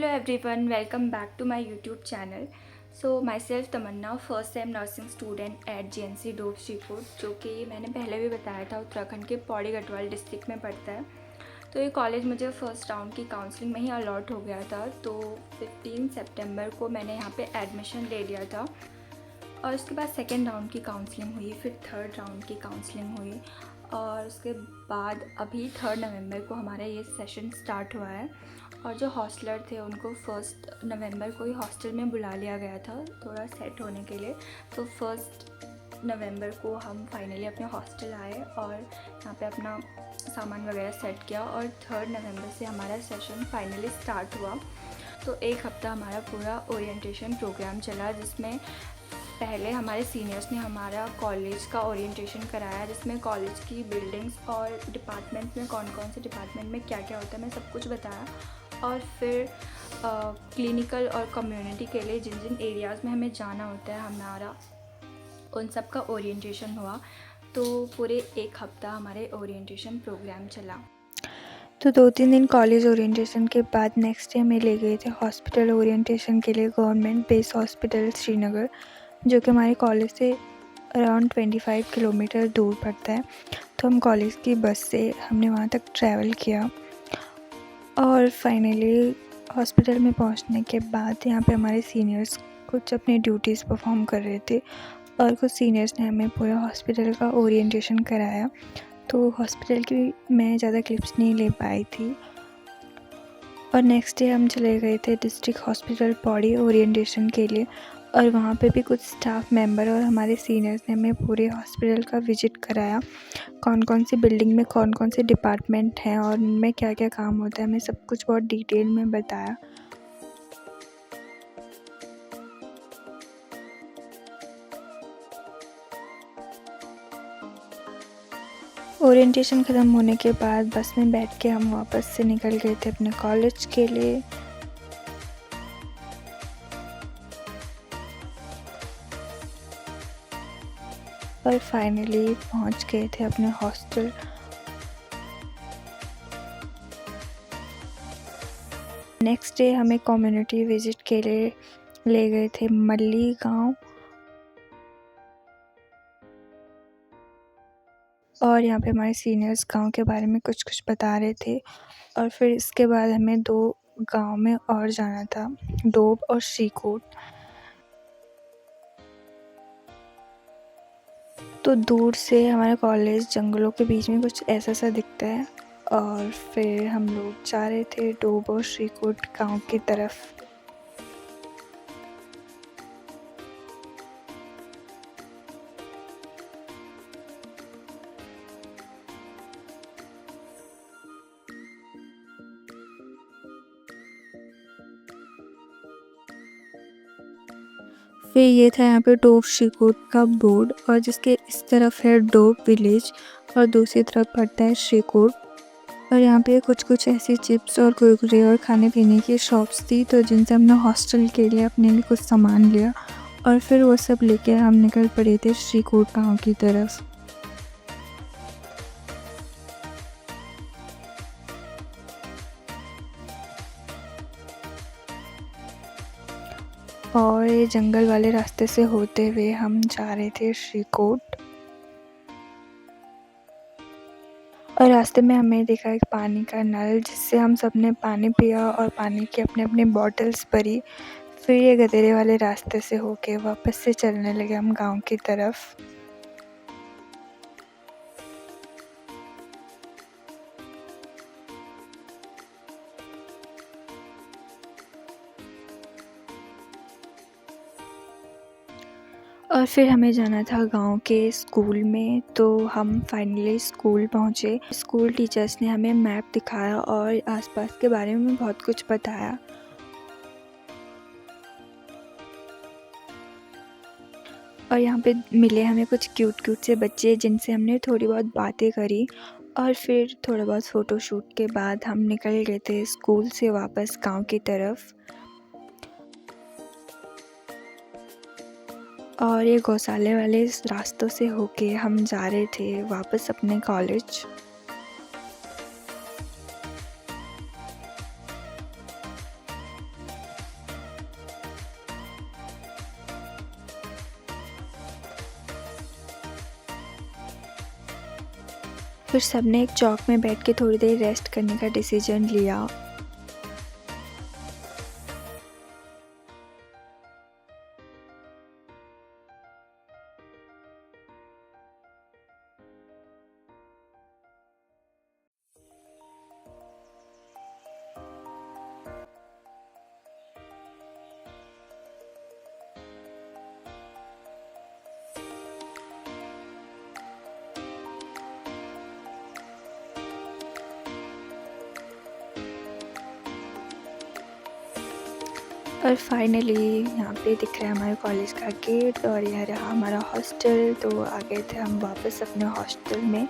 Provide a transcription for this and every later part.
Hello everyone, welcome back to my YouTube channel. So myself Tamanna, first time nursing student at GNC डोप श्रीपुर, जो कि मैंने पहले भी बताया था उत्तराखंड के पौड़ी गढ़वाल डिस्ट्रिक्ट में पड़ता है। तो ये कॉलेज मुझे फ़र्स्ट राउंड की काउंसलिंग में ही अलॉट हो गया था। तो 15 सितंबर को मैंने यहाँ पे एडमिशन ले लिया था और उसके बाद सेकेंड राउंड की काउंसलिंग हुई, फिर थर्ड राउंड की काउंसलिंग हुई और उसके बाद अभी 3 नवंबर को हमारा ये सेशन स्टार्ट हुआ है। और जो हॉस्टलर थे उनको 1 नवंबर को ही हॉस्टल में बुला लिया गया था थोड़ा सेट होने के लिए। तो 1 नवंबर को हम फाइनली अपने हॉस्टल आए और यहाँ पे अपना सामान वगैरह सेट किया और 3 नवंबर से हमारा सेशन फाइनली स्टार्ट हुआ। तो एक हफ़्ता हमारा पूरा ओरिएंटेशन प्रोग्राम चला, जिसमें पहले हमारे सीनियर्स ने हमारा कॉलेज का ओरिएंटेशन कराया, जिसमें कॉलेज की बिल्डिंग्स और डिपार्टमेंट में कौन कौन से डिपार्टमेंट में क्या क्या होता है मैं सब कुछ बताया। और फिर क्लिनिकल और कम्युनिटी के लिए जिन जिन एरियाज़ में हमें जाना होता है हमारा उन सब का ओरिएंटेशन हुआ। तो पूरे एक हफ़्ता हमारे ओरिएंटेशन प्रोग्राम चला। तो 2-3 दिन कॉलेज ओरिएंटेशन के बाद नेक्स्ट डे हमें ले गए थे हॉस्पिटल ओरिएंटेशन के लिए गवर्नमेंट बेस हॉस्पिटल श्रीनगर, जो कि हमारे कॉलेज से अराउंड 25 किलोमीटर दूर पड़ता है। तो हम कॉलेज की बस से हमने वहाँ तक ट्रैवल किया और फाइनली हॉस्पिटल में पहुँचने के बाद यहाँ पे हमारे सीनियर्स कुछ अपनी ड्यूटीज़ परफॉर्म कर रहे थे और कुछ सीनियर्स ने हमें पूरा हॉस्पिटल का ओरिएंटेशन कराया। तो हॉस्पिटल की मैं ज़्यादा क्लिप्स नहीं ले पाई थी और नेक्स्ट डे हम चले गए थे डिस्ट्रिक्ट हॉस्पिटल पौड़ी ओरिएंटेशन के लिए और वहाँ पे भी कुछ स्टाफ मेंबर और हमारे सीनियर्स ने हमें पूरे हॉस्पिटल का विजिट कराया। कौन कौन सी बिल्डिंग में कौन कौन से डिपार्टमेंट हैं और उनमें क्या क्या काम होता है हमें सब कुछ बहुत डिटेल में बताया। ओरिएंटेशन ख़त्म होने के बाद बस में बैठ के हम वापस से निकल गए थे अपने कॉलेज के लिए। और फाइनली पहुंच गए थे अपने हॉस्टल। नेक्स्ट डे हमें कम्युनिटी विजिट के लिए ले गए थे मल्ली गांव और यहाँ पे हमारे सीनियर्स गांव के बारे में कुछ कुछ बता रहे थे। और फिर इसके बाद हमें 2 गांव में और जाना था, डोब और श्रीकोट। तो दूर से हमारा कॉलेज जंगलों के बीच में कुछ ऐसा सा दिखता है और फिर हम लोग जा रहे थे डोब और श्रीकोट गांव की तरफ। फिर ये था यहाँ पे डोब श्रीकोट का बोर्ड और जिसके इस तरफ है डोब विलेज और दूसरी तरफ पड़ता है श्रीकोट। और यहाँ पे कुछ कुछ ऐसी चिप्स और कुरकुरे और खाने पीने की शॉप्स थी, तो जिनसे हमने हॉस्टल के लिए अपने लिए कुछ सामान लिया और फिर वो सब लेके हम निकल पड़े थे श्रीकोट गाँव की तरफ। और ये जंगल वाले रास्ते से होते हुए हम जा रहे थे श्रीकोट। और रास्ते में हमें दिखा एक पानी का नल, जिससे हम सब ने पानी पिया और पानी की अपने अपने बॉटल्स भरी। फिर ये गधेरे वाले रास्ते से होके वापस से चलने लगे हम गांव की तरफ। और फिर हमें जाना था गांव के स्कूल में, तो हम फाइनली स्कूल पहुंचे। स्कूल टीचर्स ने हमें मैप दिखाया और आसपास के बारे में बहुत कुछ बताया। और यहाँ पे मिले हमें कुछ क्यूट क्यूट से बच्चे, जिनसे हमने थोड़ी बहुत बातें करी और फिर थोड़ा बहुत फ़ोटो शूट के बाद हम निकल गए थे स्कूल से वापस गांव की तरफ। और ये गौशाले वाले रास्तों से होके हम जा रहे थे वापस अपने कॉलेज। फिर सबने एक चौक में बैठ के थोड़ी देर रेस्ट करने का डिसीजन लिया। और फाइनली यहाँ पे दिख रहा है हमारे कॉलेज का गेट और यह रहा हमारा हॉस्टल। तो आ गए थे हम वापस अपने हॉस्टल में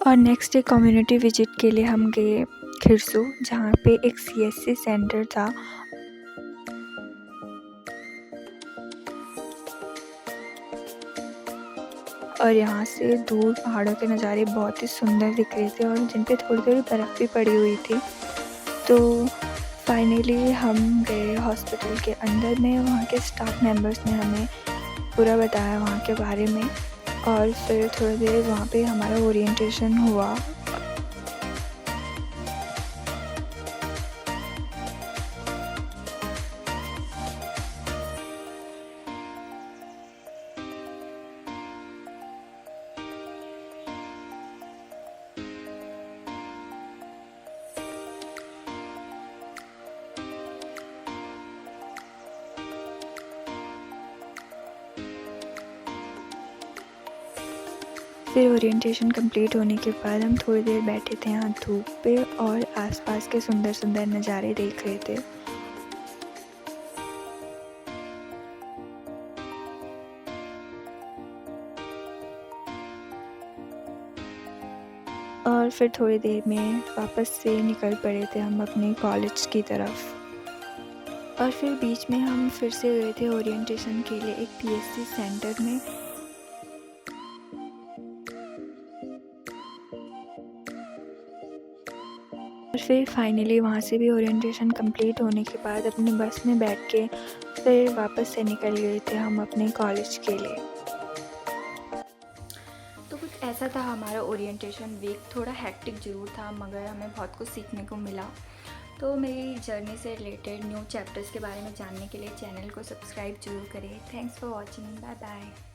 और नेक्स्ट डे कम्युनिटी विजिट के लिए हम गए खिरसू, जहाँ पे एक CSC सेंटर था। और यहाँ से दूर पहाड़ों के नज़ारे बहुत ही सुंदर दिख रहे थे और जिन पे थोड़ी थोड़ी बर्फ़ भी पड़ी हुई थी। तो फाइनली हम गए हॉस्पिटल के अंदर में। वहाँ के स्टाफ मेंबर्स ने हमें पूरा बताया वहाँ के बारे में और फिर थोड़ी देर वहाँ पे हमारा ओरिएंटेशन हुआ। फिर ओरिएंटेशन कंप्लीट होने के बाद हम थोड़ी देर बैठे थे यहाँ धूप पे और आसपास के सुंदर सुंदर नज़ारे देख रहे थे। और फिर थोड़ी देर में वापस से निकल पड़े थे हम अपने कॉलेज की तरफ। और फिर बीच में हम फिर से गए थे ओरिएंटेशन के लिए एक PSC सेंटर में। और फिर फाइनली वहाँ से भी ओरिएंटेशन कंप्लीट होने के बाद अपनी बस में बैठ के फिर वापस से निकल गए थे हम अपने कॉलेज के लिए। तो कुछ ऐसा था हमारा ओरिएंटेशन वीक। थोड़ा हेक्टिक ज़रूर था मगर हमें बहुत कुछ सीखने को मिला। तो मेरी जर्नी से रिलेटेड न्यू चैप्टर्स के बारे में जानने के लिए चैनल को सब्सक्राइब जरूर करें। Thanks for watching. Bye bye.